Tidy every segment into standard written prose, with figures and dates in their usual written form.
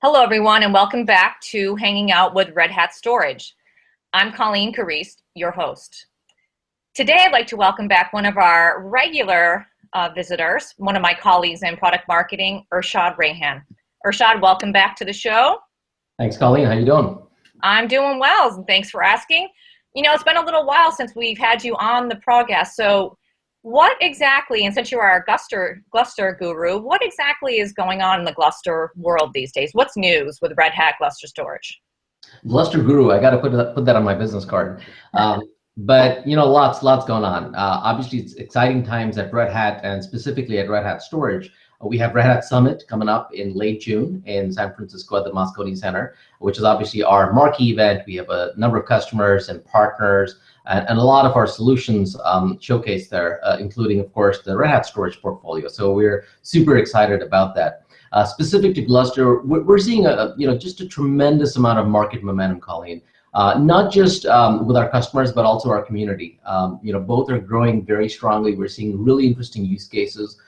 Hello, everyone, and welcome back to Hanging Out with Red Hat Storage. I'm Colleen Cariste, your host. Today, I'd like to welcome back one of our regular visitors, one of my colleagues in product marketing, Irshad Rayhan. Irshad, welcome back to the show. Thanks, Colleen. How you doing? I'm doing well, and thanks for asking. You know, it's been a little while since we've had you on the podcast, so what exactly, and since you are our Gluster guru, what exactly is going on in the Gluster world these days? What's news with Red Hat Gluster Storage? Gluster guru, I got to put that on my business card. But you know, lots going on. Obviously, it's exciting times at Red Hat, and specifically at Red Hat Storage. We have Red Hat Summit coming up in late June in San Francisco at the Moscone Center, which is obviously our marquee event. We have a number of customers and partners and a lot of our solutions showcased there, including, of course, the Red Hat Storage portfolio. So we're super excited about that. Specific to Gluster, we're seeing just a tremendous amount of market momentum, Colleen. Not just with our customers, but also our community. Both are growing very strongly. We're seeing really interesting use cases.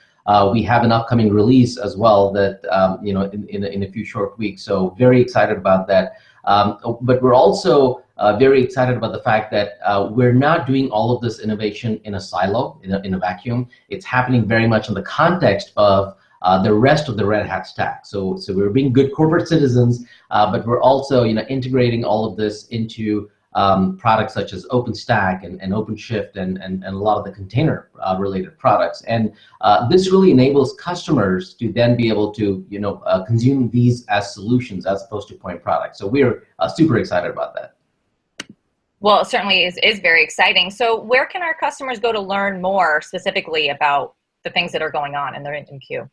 We have an upcoming release as well that, in a few short weeks. So very excited about that. But we're also very excited about the fact that we're not doing all of this innovation in a silo, in a vacuum. It's happening very much in the context of the rest of the Red Hat stack. So we're being good corporate citizens, but we're also integrating all of this into products such as OpenStack and OpenShift and a lot of the container related products. And this really enables customers to then be able to consume these as solutions as opposed to point products. So we're super excited about that. Well, it certainly is very exciting. So where can our customers go to learn more specifically about the things that are going on in their MQ?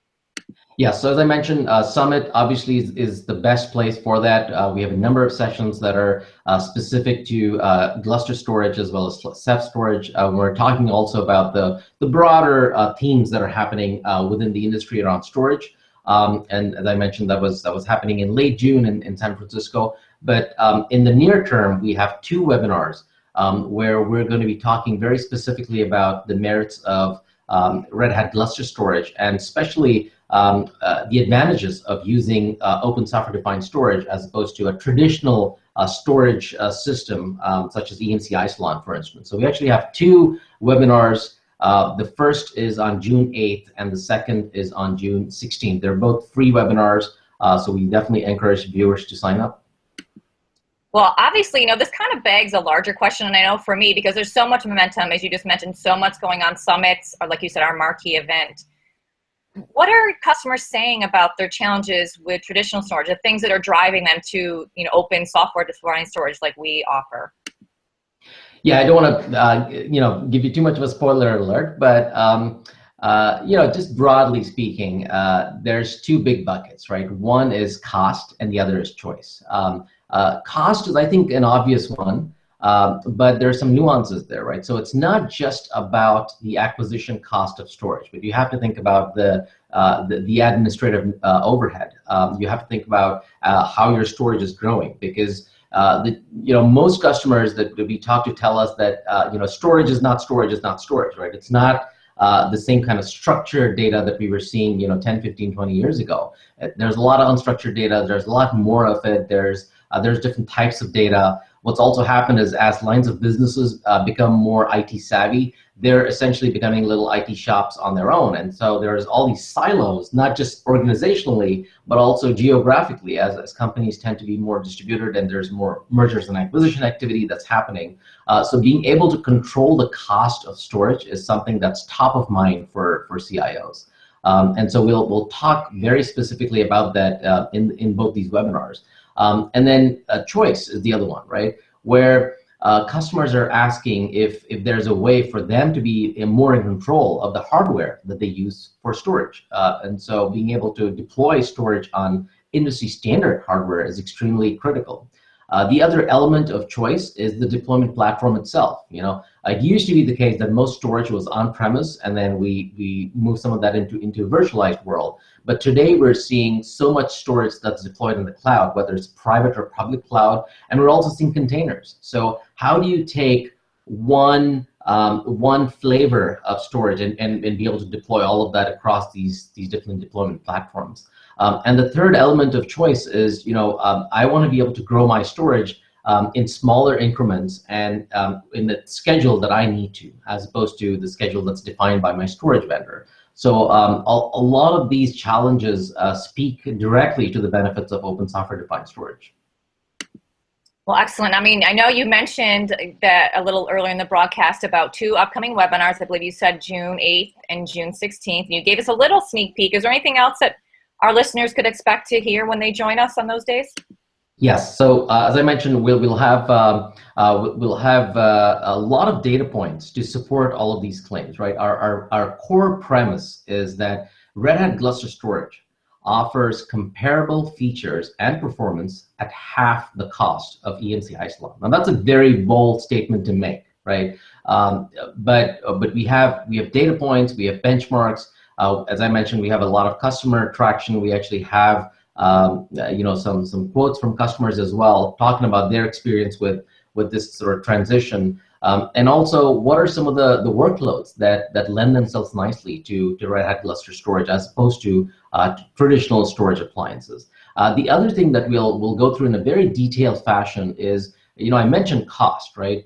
Yeah, so as I mentioned, Summit obviously is the best place for that. We have a number of sessions that are specific to Gluster Storage as well as Ceph Storage. We're talking also about the broader themes that are happening within the industry around storage. And as I mentioned, that was happening in late June in San Francisco. But in the near term, we have two webinars where we're going to be talking very specifically about the merits of Red Hat Gluster Storage, and especially the advantages of using open software-defined storage as opposed to a traditional storage system such as EMC Isilon, for instance. So we actually have two webinars. The first is on June 8th, and the second is on June 16th. They're both free webinars, so we definitely encourage viewers to sign up. Well, obviously, this kind of begs a larger question, and I know for me, because there's so much momentum, as you just mentioned, so much going on, summits, or like you said, our marquee event. What are customers saying about their challenges with traditional storage, the things that are driving them to open software-defined storage like we offer? Yeah, I don't want to give you too much of a spoiler alert, but just broadly speaking, there's two big buckets, right? One is cost, and the other is choice. Cost is, I think, an obvious one, but there are some nuances there, right? So it's not just about the acquisition cost of storage, but you have to think about the administrative overhead. You have to think about how your storage is growing, because most customers that we talk to tell us that storage is not storage, right? It's not the same kind of structured data that we were seeing 10, 15, 20 years ago. There's a lot of unstructured data. There's a lot more of it. There's different types of data. What's also happened is as lines of businesses become more IT savvy, they're essentially becoming little IT shops on their own. And so there's all these silos, not just organizationally, but also geographically, as companies tend to be more distributed and there's more mergers and acquisition activity that's happening. So being able to control the cost of storage is something that's top of mind for CIOs. And so we'll talk very specifically about that in both these webinars. And then choice is the other one, right? Where customers are asking if there's a way for them to be more in control of the hardware that they use for storage. And so being able to deploy storage on industry standard hardware is extremely critical. The other element of choice is the deployment platform itself. It used to be the case that most storage was on-premise, and then we moved some of that into a virtualized world. But today we're seeing so much storage that's deployed in the cloud, whether it's private or public cloud, and we're also seeing containers. So how do you take one one flavor of storage and be able to deploy all of that across these different deployment platforms. And the third element of choice is, I want to be able to grow my storage in smaller increments and in the schedule that I need to, as opposed to the schedule that's defined by my storage vendor. So a lot of these challenges speak directly to the benefits of open software-defined storage. Well, excellent. I mean, I know you mentioned that a little earlier in the broadcast about 2 upcoming webinars. I believe you said June 8th and June 16th. And you gave us a little sneak peek. Is there anything else that our listeners could expect to hear when they join us on those days? Yes. So as I mentioned, we'll have a lot of data points to support all of these claims. Right. Our core premise is that Red Hat Gluster Storage offers comparable features and performance at half the cost of EMC Isilon. Now that's a very bold statement to make, right? But we have data points, we have benchmarks. As I mentioned, we have a lot of customer traction. We actually have some quotes from customers as well, talking about their experience with this sort of transition. And also, what are some of the workloads that lend themselves nicely to Red Hat Gluster Storage as opposed to traditional storage appliances? The other thing that we'll go through in a very detailed fashion is, I mentioned cost, right?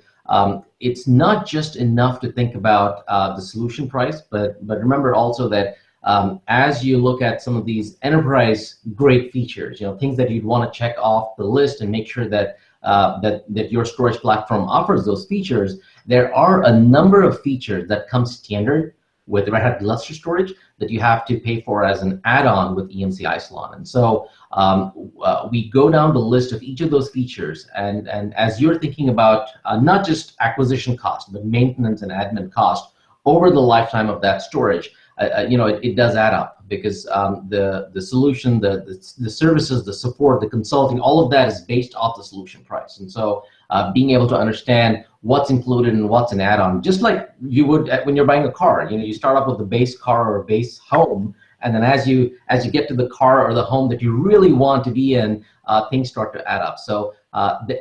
It's not just enough to think about the solution price, but remember also that as you look at some of these enterprise-grade features, things that you'd want to check off the list and make sure that your storage platform offers those features, there are a number of features that come standard with Red Hat Gluster Storage that you have to pay for as an add-on with EMC Isilon. And so we go down the list of each of those features, and as you're thinking about not just acquisition cost, but maintenance and admin cost over the lifetime of that storage, it does add up, because the solution, the services, the support, the consulting, all of that is based off the solution price. And so being able to understand what's included and what's an add-on, just like you would when you're buying a car. You start off with the base car or base home, and then as you get to the car or the home that you really want to be in, things start to add up. So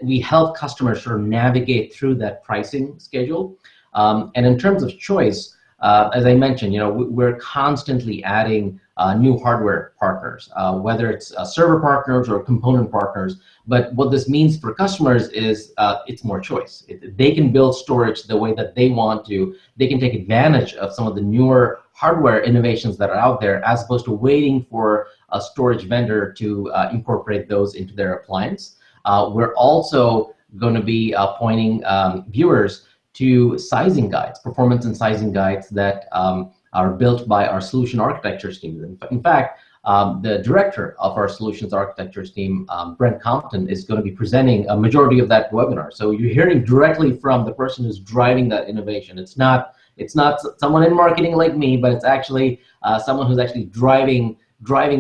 we help customers sort of navigate through that pricing schedule. And in terms of choice, as I mentioned, we're constantly adding new hardware partners, whether it's server partners or component partners. But what this means for customers is it's more choice. They can build storage the way that they want to. They can take advantage of some of the newer hardware innovations that are out there, as opposed to waiting for a storage vendor to incorporate those into their appliance. We're also going to be pointing viewers to sizing guides, performance and sizing guides that are built by our solution architectures team. In fact, the director of our solutions architectures team, Brent Compton, is going to be presenting a majority of that webinar. So you're hearing directly from the person who's driving that innovation. It's not someone in marketing like me, but it's actually someone who's actually driving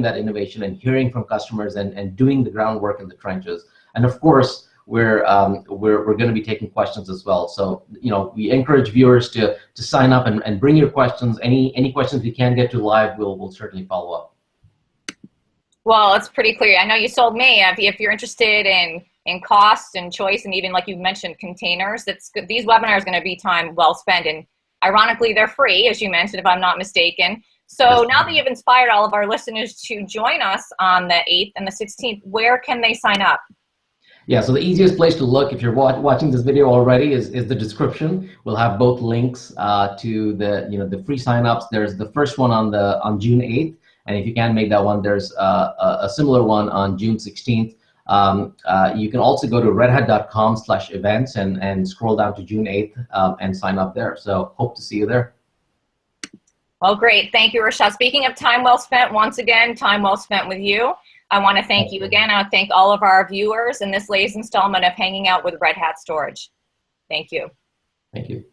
that innovation and hearing from customers and doing the groundwork in the trenches. And of course, we're going to be taking questions as well. So we encourage viewers to sign up and bring your questions. Any questions we can get to live, we'll certainly follow up. Well, it's pretty clear. I know you sold me. If you're interested in cost and choice, and even like you mentioned, containers, these webinars are going to be time well spent. And ironically, they're free, as you mentioned, if I'm not mistaken. So now that you've inspired all of our listeners to join us on the 8th and the 16th, where can they sign up? Yeah, so the easiest place to look, if you're watching this video already, is the description. We'll have both links to the free signups. There's the first one on June 8th, and if you can't make that one, there's a similar one on June 16th. You can also go to redhat.com/events and scroll down to June 8th and sign up there. So hope to see you there. Well, great. Thank you, Rashad. Speaking of time well spent, once again, time well spent with you. I want to thank you again. I want to thank all of our viewers in this latest installment of Hanging Out with Red Hat Storage. Thank you. Thank you.